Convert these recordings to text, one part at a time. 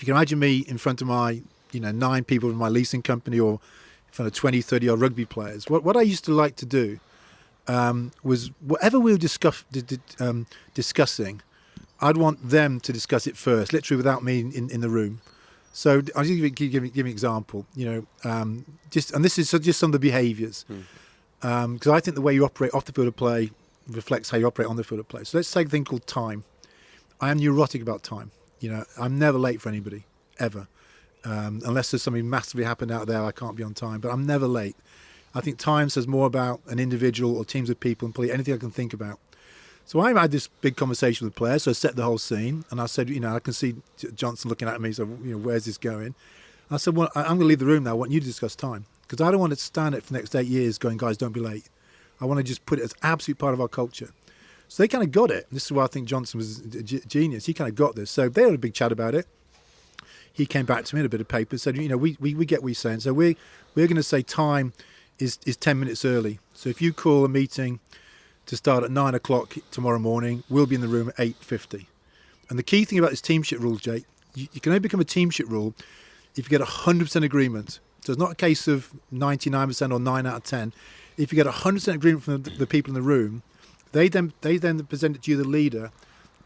can imagine me in front of my, 9 people in my leasing company, or in front of 20, 30 odd rugby players, what I used to like to do was whatever we were discussing, I'd want them to discuss it first, literally without me in the room. So I'll just give you an example. And this is just some of the behaviours, because I think the way you operate off the field of play reflects how you operate on the field of play. So let's take a thing called time. I am neurotic about time. I'm never late for anybody, ever. Unless there's something massively happened out there, I can't be on time, but I'm never late. I think time says more about an individual or teams of people and probably anything I can think about. So I had this big conversation with players, so I set the whole scene, and I said, I can see Johnson looking at me, so, where's this going? I said, well, I'm going to leave the room now. I want you to discuss time, because I don't want to stand it for the next 8 years going, guys, don't be late. I want to just put it as absolute part of our culture. So they kind of got it. This is why I think Johnson was a genius. He kind of got this. So they had a big chat about it. He came back to me in a bit of paper, said, we get what you're saying. So we're going to say time is 10 minutes early. So if you call a meeting to start at 9 o'clock tomorrow morning, we'll be in the room at 8:50. And the key thing about this teamship rule, Jake, you can only become a teamship rule if you get 100% agreement. So it's not a case of 99% or 9 out of 10. If you get 100% agreement from the people in the room, they then present it to you, the leader.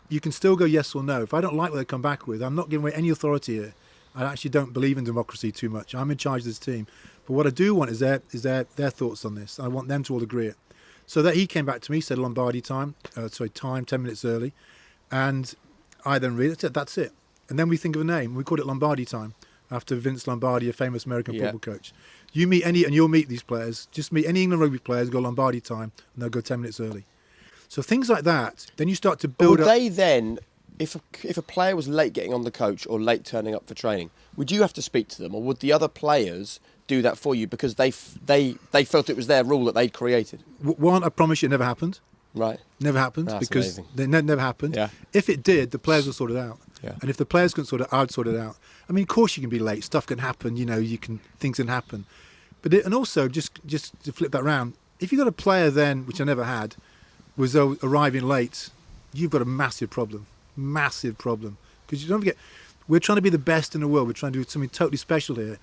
You can still go yes or no. If I don't like what they come back with, I'm not giving away any authority here. I actually don't believe in democracy too much. I'm in charge of this team. But what I do want is their thoughts on this. I want them to all agree it. So that he came back to me, said Lombardi time, 10 minutes early. And I then read it, that's it. And then we think of a name. We called it Lombardi time, after Vince Lombardi, a famous American football coach. You meet and you'll meet these players, just meet any England rugby players, go Lombardi time, and they'll go 10 minutes early. So things like that, then you start to build up. Would they then, if a player was late getting on the coach or late turning up for training, would you have to speak to them, or would the other players do that for you because they felt it was their rule that they'd created? One, I promise you, it never happened. Right. Never happened. That's because amazing. It never happened. Yeah. If it did, the players would sort it out. Yeah. And if the players couldn't sort it, I'd sort it out. I mean, of course you can be late. Stuff can happen. Things can happen. But and also just to flip that round, if you've got a player then, which I never had, was arriving late, you've got a massive problem. Massive problem. Because you don't forget, we're trying to be the best in the world. We're trying to do something totally special here.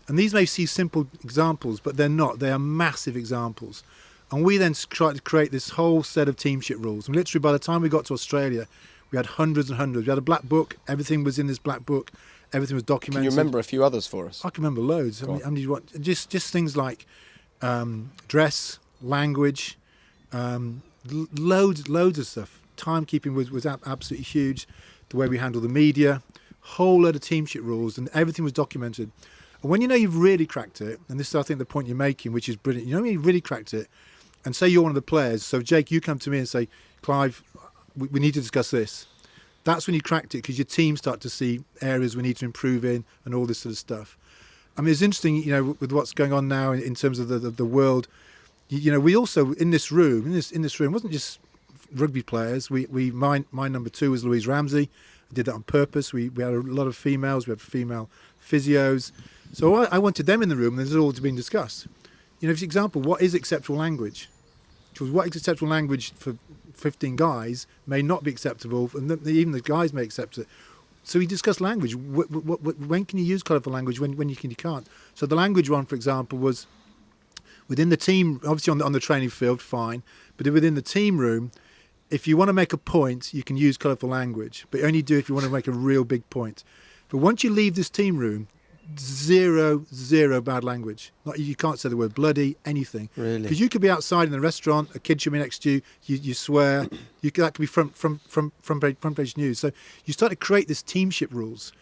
And these may seem simple examples, but they're not. They are massive examples. And we then tried to create this whole set of teamship rules. And literally by the time we got to Australia, we had hundreds and hundreds. We had a black book. Everything was in this black book. Everything was documented. Can you remember a few others for us? I can remember loads. Just things like dress, language, loads of stuff. Timekeeping was absolutely huge. The way we handle the media, whole load of teamship rules, and everything was documented. And when you've really cracked it, and this is I think the point you're making, which is brilliant. When you've really cracked it, and say you're one of the players. So Jake, you come to me and say, Clive, we need to discuss this. That's when you cracked it, because your team start to see areas we need to improve in and all this sort of stuff. I mean, it's interesting, with what's going on now in terms of the world. We also in this room wasn't just rugby players. My number 2 was Louise Ramsey. I did that on purpose. We had a lot of females. We had female physios. So I wanted them in the room, and this is all to be discussed. For example, what is acceptable language? Because what is acceptable language for 15 guys may not be acceptable, and even the guys may accept it. So we discussed language. When can you use colourful language? When you can't. So the language one, for example, was within the team. Obviously on the training field, fine, but within the team room, if you want to make a point, you can use colourful language, but only do if you want to make a real big point. But once you leave this team room, zero bad language. You can't say the word bloody, anything. Really? Because you could be outside in a restaurant, a kid should be next to you, you swear, that could be front page news. So you start to create this teamship rules.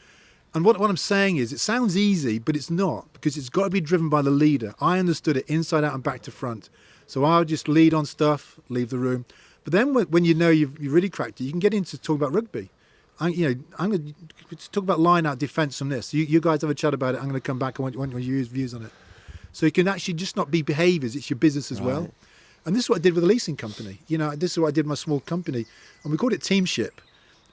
And what I'm saying is, it sounds easy, but it's not, because it's got to be driven by the leader. I understood it inside out and back to front. So I'll just lead on stuff, leave the room. But then when you've really cracked it, you can get into talk about rugby. I'm going to talk about line-out defence from this. You guys have a chat about it. I'm going to come back. I want your views on it. So you can actually just not be behaviours. It's your business as well. And this is what I did with a leasing company. This is what I did with my small company. And we called it teamship.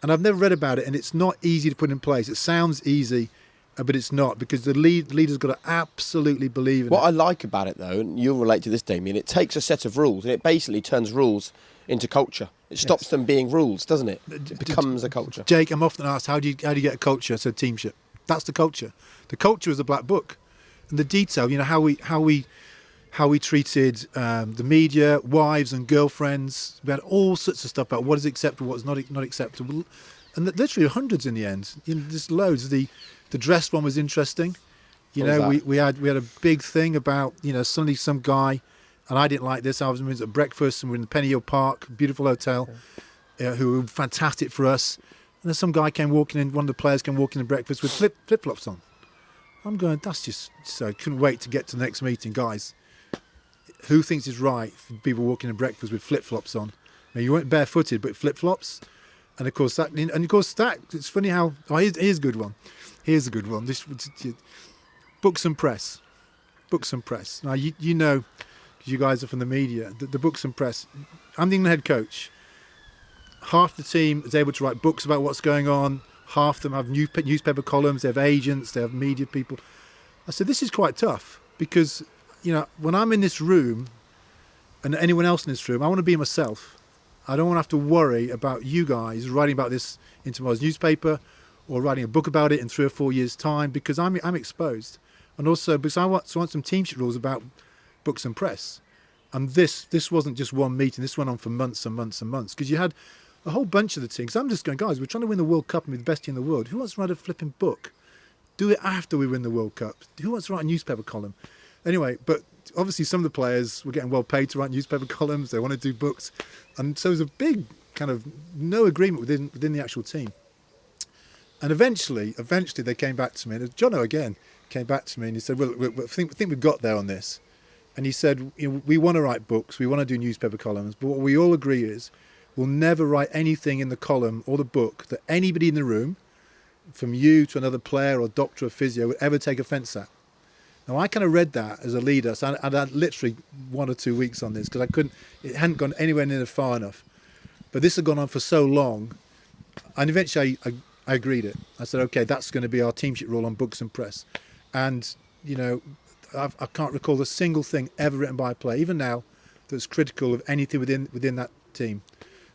And I've never read about it. And it's not easy to put in place. It sounds easy, but it's not, because the leader's got to absolutely believe in it. What I like about it, though, and you'll relate to this, Damien, it takes a set of rules and it basically turns rules into culture. It stops them being rules, doesn't it? It becomes a culture. Jake, I'm often asked, how do you get a culture? So teamship. That's the culture. The culture is the black book, and the detail. You know how we treated the media, wives and girlfriends. We had all sorts of stuff about what is acceptable, what is not acceptable, and literally hundreds in the end. You know, just loads. The dress one was interesting. You know, we had a big thing about, you know, suddenly some guy, and I didn't like this. I was at breakfast, and we're in Penny Hill Park, beautiful hotel, who were fantastic for us. And then some guy came walking in. One of the players came walking in breakfast with flip flops on. I'm going, that's just so. I couldn't wait to get to the next meeting, guys. Who thinks it's right for people walking in breakfast with flip flops on? Now, you weren't barefooted, but flip flops. And of course that. It's funny how. Oh, here's a good one. Here's a good one. Books and press. Books and press. Now, you know, because you guys are from the media, the books and press. I'm the England head coach. Half the team is able to write books about what's going on. Half of them have newspaper columns. They have agents. They have media people. I said, this is quite tough because, you know, when I'm in this room and anyone else in this room, I want to be myself. I don't want to have to worry about you guys writing about this in tomorrow's newspaper or writing a book about it in 3 or 4 years' time because I'm exposed. And also because I want some teamship rules about books and press. And this wasn't just one meeting. This went on for months and months and months because you had a whole bunch of the teams. I'm just going, guys, we're trying to win the World Cup and be the best team in the world. Who wants to write a flipping book? Do it after we win the World Cup. Who wants to write a newspaper column? Anyway, but obviously some of the players were getting well paid to write newspaper columns. They want to do books. And so there's a big kind of no agreement within the actual team. And eventually they came back to me. And Jono again came back to me and he said, well, I think we've got there on this. And he said, you know, we want to write books, we want to do newspaper columns, but what we all agree is we'll never write anything in the column or the book that anybody in the room, from you to another player or doctor or physio, would ever take offence at. Now, I kind of read that as a leader, so I'd had literally 1 or 2 weeks on this because it hadn't gone anywhere near far enough. But this had gone on for so long, and eventually I agreed it. I said, okay, that's going to be our teamship rule on books and press. And, you know, I can't recall a single thing ever written by a player, even now, that's critical of anything within that team.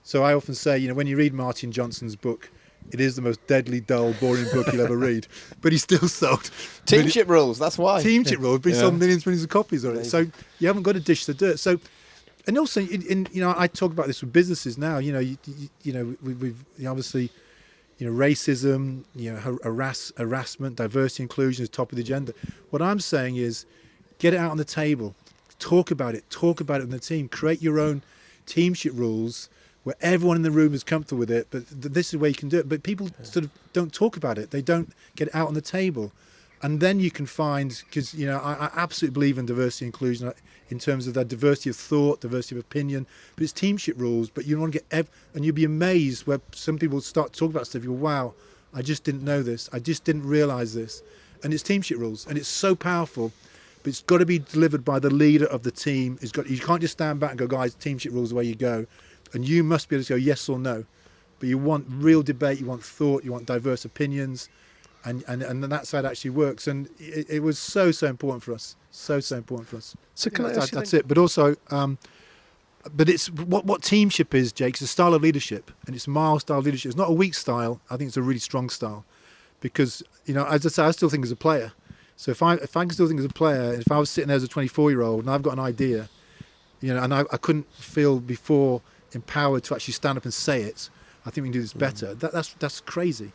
So I often say, you know, when you read Martin Johnson's book, it is the most deadly, dull, boring book you'll ever read. But he still sold teamship rules. That's why teamship rules. But he sold millions of copies of it. So you haven't got to dish the dirt. So, and also, you know, I talk about this with businesses now. You know, you know, we've obviously, you know, racism, you know, harassment, diversity, inclusion is top of the agenda. What I'm saying is, get it out on the table, talk about it in the team, create your own teamship rules where everyone in the room is comfortable with it, but this is where you can do it. But people sort of don't talk about it. They don't get it out on the table. And then you can find, because, you know, I absolutely believe in diversity and inclusion in terms of that diversity of thought, diversity of opinion, but it's teamship rules. But you want to get, and you'll be amazed where some people start talking about stuff. You go, wow, I just didn't know this. I just didn't realise this. And it's teamship rules. And it's so powerful, but it's got to be delivered by the leader of the team. You can't just stand back and go, guys, teamship rules the way you go. And you must be able to go yes or no. But you want real debate, you want thought, you want diverse opinions, and that side actually works. And it was so important for us. So important for us. So can I ask you that's it. But also, but it's what teamship is, Jake. It's a style of leadership, and it's a mild style of leadership. It's not a weak style. I think it's a really strong style, because, you know, as I say, I still think as a player. So if I can still think as a player, if I was sitting there as a 24-year-old and I've got an idea, you know, and I couldn't feel before empowered to actually stand up and say it, I think we can do this better. That's crazy.